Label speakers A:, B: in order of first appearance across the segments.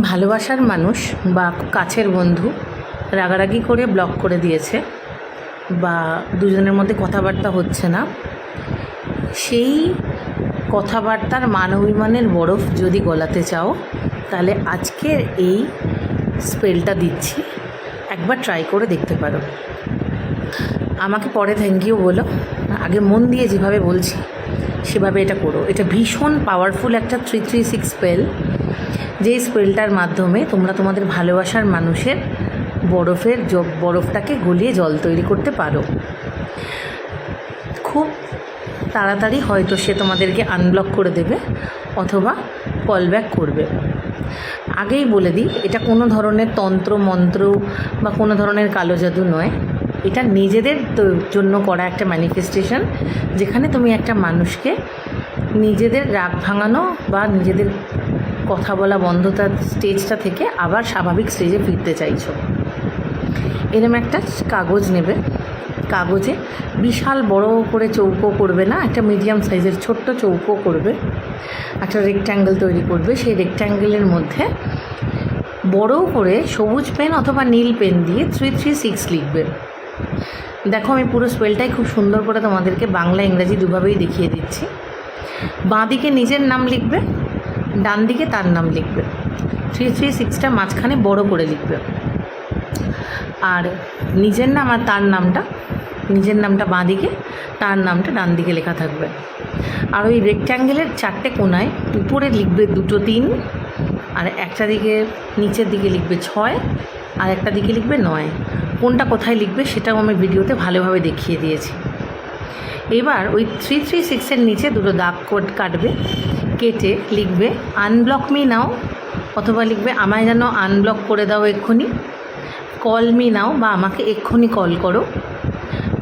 A: ভালোবাসার মানুষ বা কাছের বন্ধু রাগারাগি করে ব্লক করে দিয়েছে বা দুজনের মধ্যে কথাবার্তা হচ্ছে না, সেই কথাবার্তার মান অভিমানের বরফ যদি গলাতে চাও তাহলে আজকের এই স্পেলটা দিচ্ছি, একবার ট্রাই করে দেখতে পারো। আমাকে পরে থ্যাংক ইউ বলো, আগে মন দিয়ে যেভাবে বলছি সেভাবে এটা করো। এটা ভীষণ পাওয়ারফুল একটা 336 স্পেল, যেই স্পেলটার মাধ্যমে তোমরা তোমাদের ভালোবাসার মানুষের বরফটাকে গলিয়ে জল তৈরি করতে পারো। খুব তাড়াতাড়ি হয়তো সে তোমাদেরকে আনব্লক করে দেবে অথবা কল ব্যাক করবে। আগেই বলে দিই, এটা কোনো ধরনের তন্ত্র মন্ত্র বা কোনো ধরনের কালো জাদু নয়। এটা নিজেদের জন্য করা একটা ম্যানিফেস্টেশন, যেখানে তুমি একটা মানুষকে নিজেদের রাগ ভাঙানো বা নিজেদের কথা বলা বন্ধতার স্টেজটা থেকে আবার স্বাভাবিক স্টেজে ফিরতে চাইছো। এরম একটা কাগজ নেবে, কাগজে বিশাল বড় করে চৌকো করবে না, একটা মিডিয়াম সাইজের ছোট্ট চৌকো করবে, একটা রেক্ট্যাঙ্গেল তৈরি করবে। সেই রেক্ট্যাঙ্গেলের মধ্যে বড় করে সবুজ পেন অথবা নীল পেন দিয়ে 336 লিখবে। দেখো, আমি পুরো স্পেলটাই খুব সুন্দর করে তোমাদেরকে বাংলা ইংরাজি দুভাবেই দেখিয়ে দিচ্ছি। বাঁ দিকে নিজের নাম লিখবে, ডান দিকে তার নাম লিখবে। 336টা মাঝখানে বড় করে লিখবে, আর নিজের নাম আর তার নামটা, নিজের নামটা বাঁ দিকে, তার নামটা ডান দিকে লেখা থাকবে। আর ওই রেক্ট্যাঙ্গেলের 4টে কোণায় উপরে লিখবে 2 3, আর একটা দিকে নিচের দিকে লিখবে 6, আর একটা দিকে লিখবে 9। কোনটা কোথায় লিখবে সেটাও আমি ভিডিওতে ভালোভাবে দেখিয়ে দিয়েছি। এবার ওই 336-এর নিচে 2 দাগ কাটবে, কেটে লিখবে আনব্লক মি নাও, অথবা লিখবে আমায় যেন আনব্লক করে দাও এক্ষুনি, কল মি নাও বা আমাকে এক্ষুনি কল করো।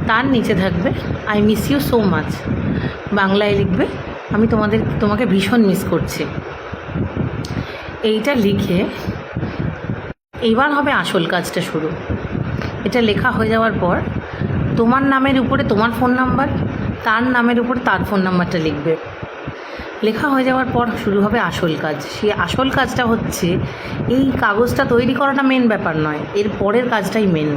A: তার নিচে থাকবে I miss you so much, বাংলায় লিখবে আমি তোমাকে ভীষণ মিস করছি। এইটা লিখে এইবার হবে আসল কাজটা শুরু। এটা লেখা হয়ে যাওয়ার পর তোমার নামের উপরে তোমার ফোন নাম্বার, তার নামের উপরে তার ফোন নাম্বারটা লিখবে। লেখা হয়ে যাওয়ার পর শুরু হবে আসল কাজ। সেই আসল কাজটা হচ্ছে, এই কাগজটা তৈরি করাটা মেন ব্যাপার নয়, এর পরের কাজটাই মেন।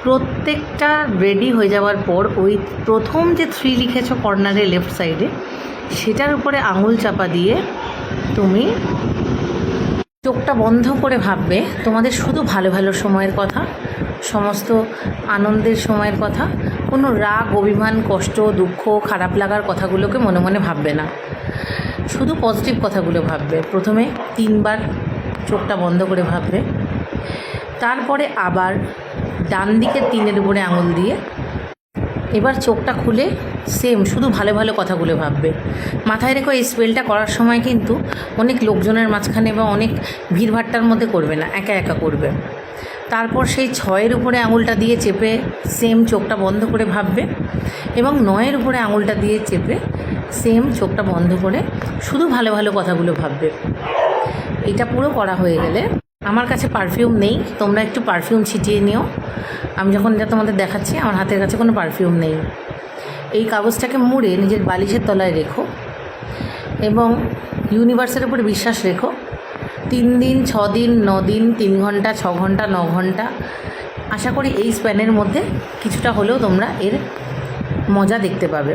A: প্রত্যেকটা রেডি হয়ে যাওয়ার পর ওই প্রথম যে 3 লিখেছো কর্নারে লেফট সাইডে, সেটার উপরে আঙুল চাপা দিয়ে তুমি চোখটা বন্ধ করে ভাববে তোমাদের শুধু ভালো ভালো সময়ের কথা, সমস্ত আনন্দের সময়ের কথা, কোনো রাগ অভিমান কষ্ট দুঃখ খারাপ লাগার কথাগুলোকে মনে মনে ভাববে না, শুধু পজিটিভ কথাগুলো ভাববে। প্রথমে 3 বার চোখটা বন্ধ করে ভাববে, তারপরে আবার ডান দিকের 3-এর উপরে আঙুল দিয়ে এবার চোখটা খুলে সেম শুধু ভালো ভালো কথাগুলো ভাববে। মাথায় রেখো, এই স্পেলটা করার সময় কিন্তু অনেক লোকজনের মাঝখানে বা অনেক ভিড়ভাট্টার মধ্যে করবে না, একা একা করবে। তারপর সেই 6-এর উপরে আঙুলটা দিয়ে চেপে সেম চোখটা বন্ধ করে ভাববে, এবং 9-এর উপরে আঙুলটা দিয়ে চেপে সেম চোখটা বন্ধ করে শুধু ভালো ভালো কথাগুলো ভাববে। এটা পুরো করা হয়ে গেলে, আমার কাছে পারফিউম নেই, তোমরা একটু পারফিউম ছিটিয়ে নিও। আমি যখন যা তোমাদের দেখাচ্ছি, আমার হাতের কাছে কোনো পারফিউম নেই। এই কাগজটাকে মুড়ে নিজের বালিশের তলায় রেখো এবং ইউনিভার্সের উপরে বিশ্বাস রেখো। 3 দিন 6 দিন 9 দিন 3 ঘন্টা 6 ঘন্টা 9 ঘন্টা, আশা করি এই স্প্যানের মধ্যে কিছুটা হলেও তোমরা এর মজা দেখতে পাবে।